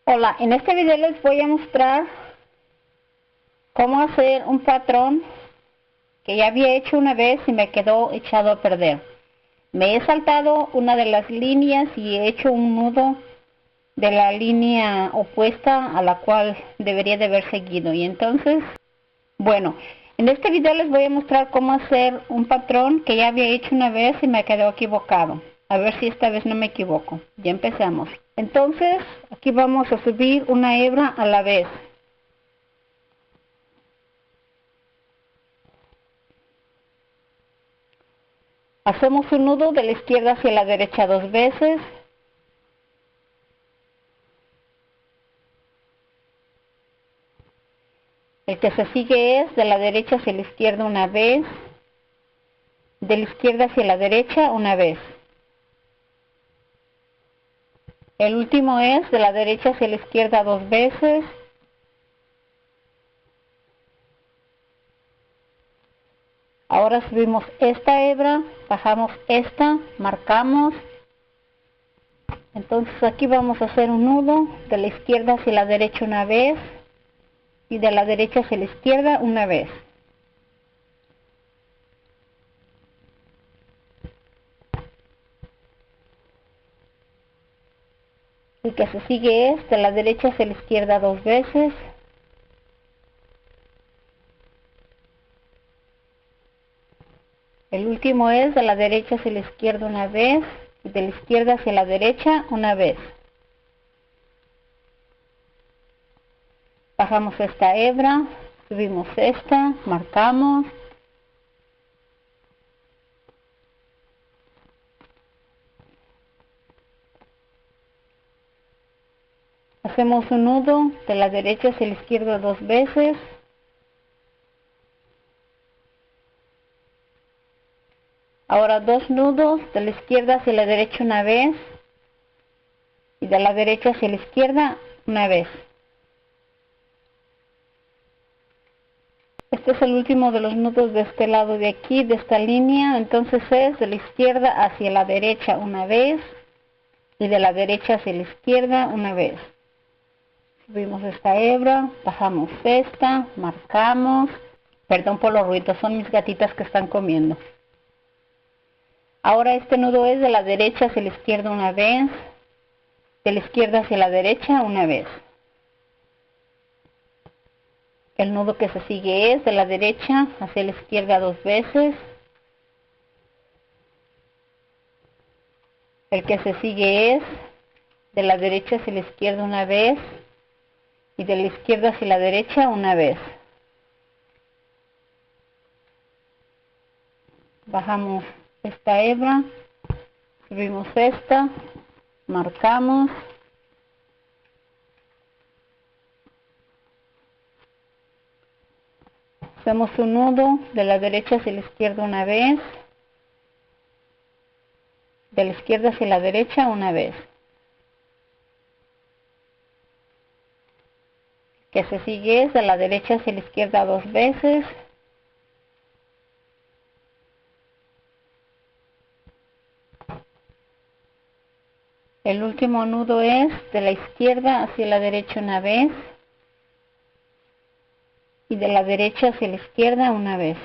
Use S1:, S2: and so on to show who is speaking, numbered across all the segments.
S1: Hola, en este video les voy a mostrar cómo hacer un patrón que ya había hecho una vez y me quedó echado a perder. Me he saltado una de las líneas y he hecho un nudo de la línea opuesta a la cual debería de haber seguido. Y entonces, bueno, en este video les voy a mostrar cómo hacer un patrón que ya había hecho una vez y me quedó equivocado. A ver si esta vez no me equivoco. Ya empezamos. Entonces, aquí vamos a subir una hebra a la vez. Hacemos un nudo de la izquierda hacia la derecha 2 veces. El que se sigue es de la derecha hacia la izquierda una vez. De la izquierda hacia la derecha una vez. El último es de la derecha hacia la izquierda 2 veces. Ahora subimos esta hebra, bajamos esta, marcamos. Entonces aquí vamos a hacer un nudo de la izquierda hacia la derecha una vez y de la derecha hacia la izquierda una vez. El que se sigue es de la derecha hacia la izquierda 2 veces. El último es de la derecha hacia la izquierda una vez y de la izquierda hacia la derecha una vez. Bajamos esta hebra, subimos esta, marcamos. Hacemos un nudo de la derecha hacia la izquierda 2 veces. Ahora 2 nudos de la izquierda hacia la derecha una vez y de la derecha hacia la izquierda una vez. Este es el último de los nudos de este lado de aquí, de esta línea. Entonces es de la izquierda hacia la derecha una vez y de la derecha hacia la izquierda una vez. Subimos esta hebra, bajamos esta, marcamos. Perdón por los ruidos, son mis gatitas que están comiendo. Ahora este nudo es de la derecha hacia la izquierda una vez, de la izquierda hacia la derecha una vez. El nudo que se sigue es de la derecha hacia la izquierda 2 veces. El que se sigue es de la derecha hacia la izquierda una vez y de la izquierda hacia la derecha una vez. Bajamos esta hebra, subimos esta, marcamos. Hacemos un nudo de la derecha hacia la izquierda una vez, de la izquierda hacia la derecha una vez. Que se sigue es de la derecha hacia la izquierda 2 veces. El último nudo es de la izquierda hacia la derecha una vez y de la derecha hacia la izquierda una vez.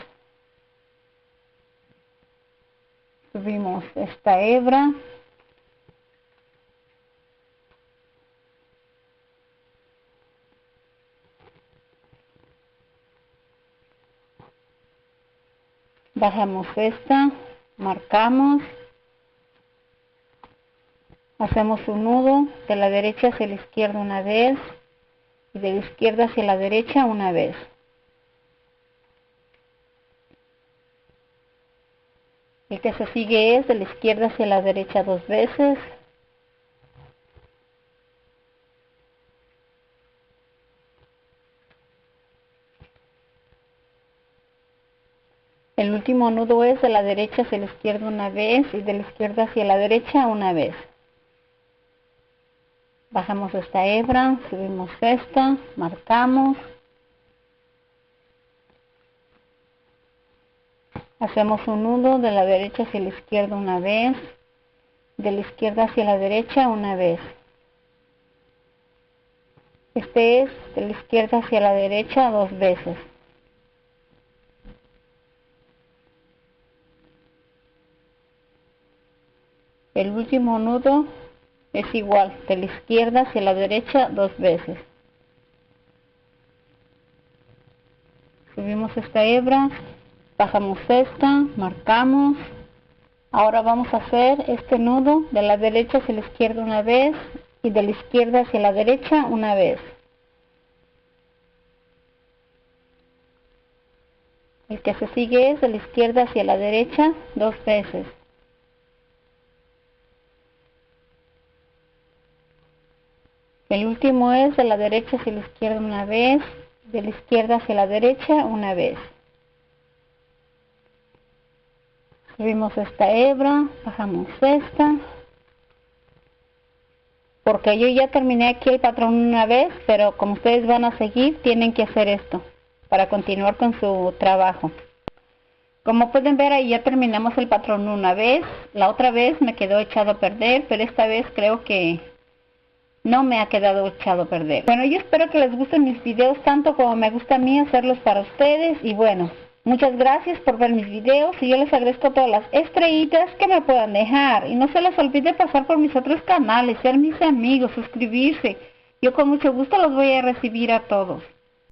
S1: Subimos esta hebra. Bajamos esta, marcamos. Hacemos un nudo de la derecha hacia la izquierda una vez y de la izquierda hacia la derecha una vez. El que se sigue es de la izquierda hacia la derecha 2 veces. El último nudo es de la derecha hacia la izquierda una vez y de la izquierda hacia la derecha una vez. Bajamos esta hebra, subimos esta, marcamos. Hacemos un nudo de la derecha hacia la izquierda una vez, de la izquierda hacia la derecha una vez. Este es de la izquierda hacia la derecha 2 veces. El último nudo es igual, de la izquierda hacia la derecha 2 veces. Subimos esta hebra, bajamos esta, marcamos. Ahora vamos a hacer este nudo de la derecha hacia la izquierda una vez y de la izquierda hacia la derecha una vez. El que se sigue es de la izquierda hacia la derecha 2 veces. El último es de la derecha hacia la izquierda una vez, de la izquierda hacia la derecha una vez. Subimos esta hebra, bajamos esta. Porque yo ya terminé aquí el patrón una vez, pero como ustedes van a seguir, tienen que hacer esto para continuar con su trabajo. Como pueden ver, ahí ya terminamos el patrón una vez. La otra vez me quedó echado a perder, pero esta vez creo que no me ha quedado echado a perder. Bueno, yo espero que les gusten mis videos tanto como me gusta a mí hacerlos para ustedes. Y bueno, muchas gracias por ver mis videos y yo les agradezco todas las estrellitas que me puedan dejar. Y no se les olvide pasar por mis otros canales, ser mis amigos, suscribirse. Yo con mucho gusto los voy a recibir a todos.